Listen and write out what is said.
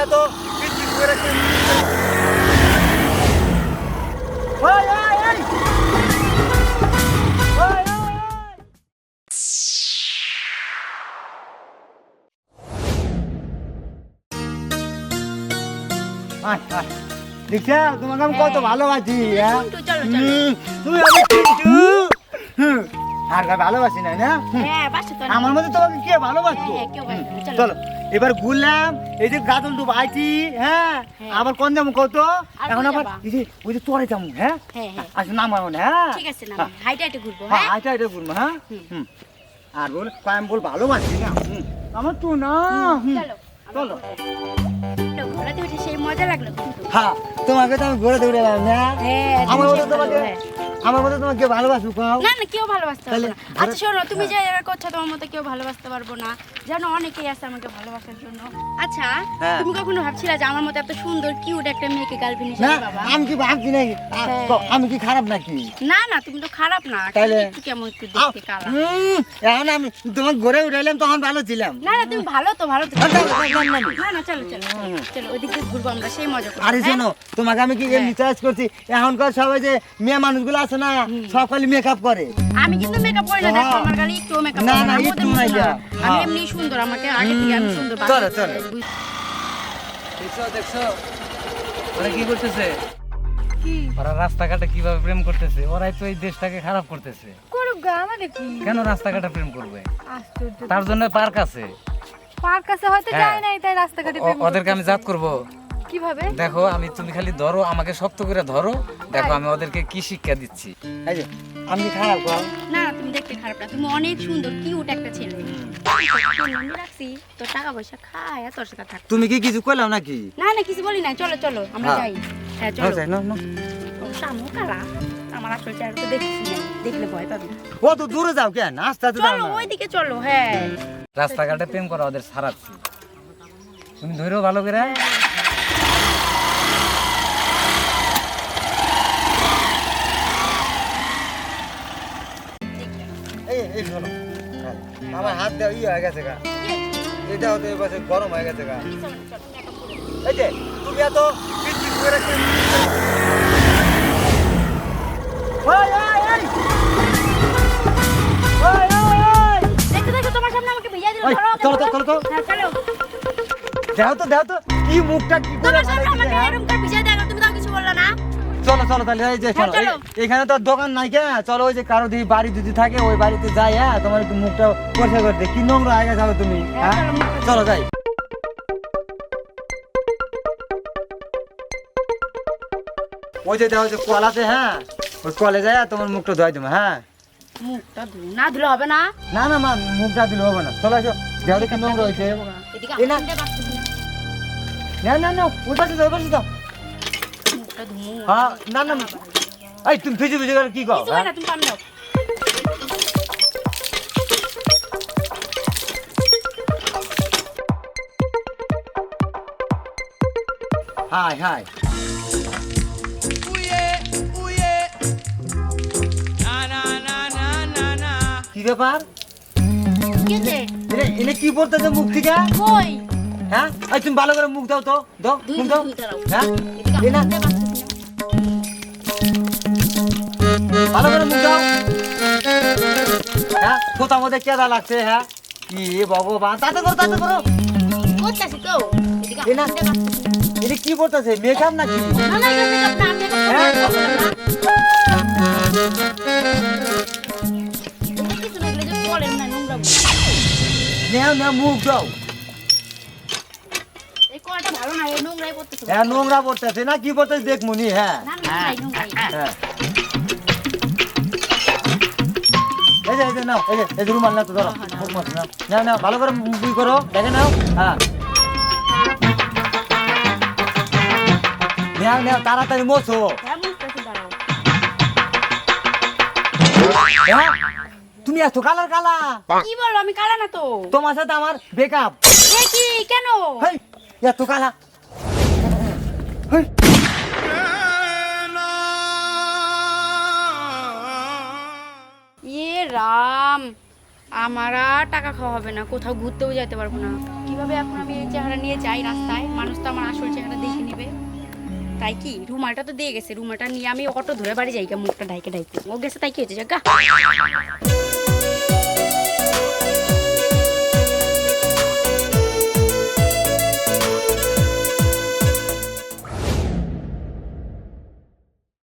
এত পিচ্ছি করে দেখছা তোমাকে আমি কত ভালোবাসি। তুমি আর ভালোবাসি না না আমার মধ্যে তোমাকে কে ভালোবাসতো। চলো এবার ঘুরলাম, এই যে গাদল তো বাইছি, হ্যাঁ আবার কোন যাবো কত এখন আবার এই যে ওই যে চড়ে যাবো। হ্যাঁ আচ্ছা নাম না হ্যাঁ হাইটা ঘুরবো, হাইটা ঘুরবো। হ্যাঁ আর বল আমি বল ভালোবাসি না আমার তো না। চলো সেই মজা লাগলো। হ্যাঁ তোমাকে তো আমি ঘুরে দৌড়ে এলাম না। আমার মধ্যে তোমাকে আমার মধ্যে তোমাকে ভালোবাসবো কও না না কেউ ভালোবাসতে পারবে না। আচ্ছা শোনো তুমি যে এর করছো তোমার মতো কেউ ভালোবাসতে পারবো না, জানো অনেকেই আছে আমাকে ভালোবাসার জন্য। আচ্ছা তুমি কখনো ভাবছিলা যে আমার মতো এত সুন্দর কিউট একটা মেয়েকে গার্লফ্রেন্ড হিসেবে পাবা? আমি কি ভাবছি নাকি আমি কি খারাপ নাকি? না না তুমি তো খারাপ না, একটু কেমন একটু দেখতে কালা। এখন আমি তোমাকে ঘুরে উঠাইলাম তখন ভালো ছিলাম। না না তুমি ভালো তো ভালো তো। না না চলো চলো চলো ওইদিকে ঘুরবো আমরা, সেই মজা করবো। আরে শোনো তোমাকে আমি কি রিচার্জ করছি, এখনকার সবাই যে মেয়ে মানুষগুলো আছে না সব খালি মেকআপ করে। আমি কিন্তু মেকআপ করি না, দেখো আমার গালে একটু মেকআপ না না একটু নাই যা আমি এমনি সুন্দর, আমাকে আগে থেকে আমি সুন্দর। চলো চলো দেখছো দেখছো ওরা কি করতেছে, ওরা রাস্তাঘাটে কিভাবে প্রেম করতেছে, ওরাই তো এই দেশটাকে খারাপ করতেছে। করুক গা, আমাদের কি? কেন রাস্তাঘাটে প্রেম করবে? আশ্চর্য, তার জন্য পার্ক আছে। পার্ক আছে হয়তো যায় নাই তাই রাস্তাঘাটে প্রেম করতেছে। ওদেরকে আমি জাত করব কিভাবে? দেখো আমি, তুমি খালি ধরো আমাকে শক্ত করে ধরো, দেখো আমি ওদেরকে কি শিক্ষা দিচ্ছি। এই যে আমি কি খারাপ কও? না না তুমি দেখতে খারাপ না, তুমি অনেক সুন্দর কিউট একটা ছেলে। আমি রাখছি তো টাকা পয়সা খায় তোর সাথে থাক। তুমি কি কিছু কইলাও নাকি? না না কিছু বলি না, চলো চলো আমরা যাই। হ্যাঁ চলো যাই না না সামু কালা আমার আসল চেহারা তো দেখছি না, দেখলে ভয় পাবি। ও তো দূরে যাও কেন, আস্তে আস্তে যাও চলো না। ওইদিকে চলো। হ্যাঁ রাস্তাঘাটে প্রেম করা ওদের ছাড়াচ্ছি, তুমি ধরো ভালো করে। এই এই শোনো আমার হাত দেওয়া হয়ে গেছে গা, এটাও তো এবার গরম হয়ে গেছে গা। এই যে তুমি এত পিচ্ছি করে দেখো দেখো তোমার সামনে আমাকে ভিজা দিল। চলো তো চলো তো হ্যাঁ চলো দাও তো কি মুখটা কি করে তোমার সামনে আমাকে এরকম করে ভিজা দেয়, তুমি তো কিছু বললা না। চলো চলো তাহলে এই যে শোনো চলো। এখানে তো দোকান নাই কে, চলো ওই যে কারো দিদি বাড়ি যদি থাকে ওই বাড়িতে যাই। হ্যাঁ তোমার একটু মুখটা পরিষ্কার করতে কি নোংরা হয়ে গেছে তুমি। হ্যাঁ চলো যাই। ওই যে দেখো যে কল আছে, হ্যাঁ ওই কলে যায় তোমার মুখটা ধোয়াই দেবো। হ্যাঁ মুখটা না ধুলে হবে না। না না মা মুখটা দিলে হবে না, চলো এসো দেখো দেখি নোংরা হয়েছে। এদিকে এ না। আমাদের বাথরুম না না না ওই পাশে যাও, ওই পাশে যাও। মুখটা ধুমু। হ্যাঁ না না এই তুমি ভিজে ভিজে করে কি কও? কিছু হয় না, তুমি পান দাও। হাই হাই কি ব্যাপার? কেটে এনে কি পড়তেছে মুখ থেকে? কই হ্যাঁ এই তুমি ভালো করে মুখ দাও তো, দাও মুখ দাও। হ্যাঁ এদিকে এ না আমাদের বাথরুম ভালো করে মুখ দাও। হ্যাঁ কোথাও মধ্যে কেদা লাগছে। হ্যাঁ কি ভগবান, তাতে করো তাতে করো। করতেছি তো। এদিকে এ না আমাদের বাথরুম এটা কি পড়তেছে, মেকআপ নাকি? না না এটা মেকআপ না, মেকআপ হ্যাঁ। কিছু দেখলে যে বলেন না নোংরা। নেও নেও মুখ দাও। এই কোয়াটা ভালো না, এই নোংরাই করতেছে। হ্যাঁ নোংরা পড়তেছে না কি পড়তেছে দেখমুনি। হ্যাঁ না না নোংরাই। হ্যাঁ এই যে নাও, এই যে রুমাল নাও তো ধরো, মুখ মাছ নাও, নাও নাও ভালো করে মুখ করো, দেখে নাও। হ্যাঁ নাও নাও তাড়াতাড়ি মোছো। হ্যাঁ মুখটাকে দাঁড়াও। হ্যাঁ তুমি এত কালার কালা, কি বলো, আমি কালা না তো। তোমার সাথে আমার বেকআপ। এ কি কেন? হেই এত কালা। হেই ইয়ে রাম, আমার আর টাকা খাওয়া হবে না, কোথাও ঘুরতেও যেতে পারবো না। কিভাবে এখন আমি এই চেহারা নিয়ে যাই রাস্তায়, মানুষ তো আমার আসল চেহারা দেখে নেবে। তাই কি রুমালটা তো দিয়ে গেছে, রুমালটা নিয়ে আমি অটো ধরে বাড়ি যাই, মুখটা ঢাইকে ও গেছে, তাই কি হয়েছে জাগা।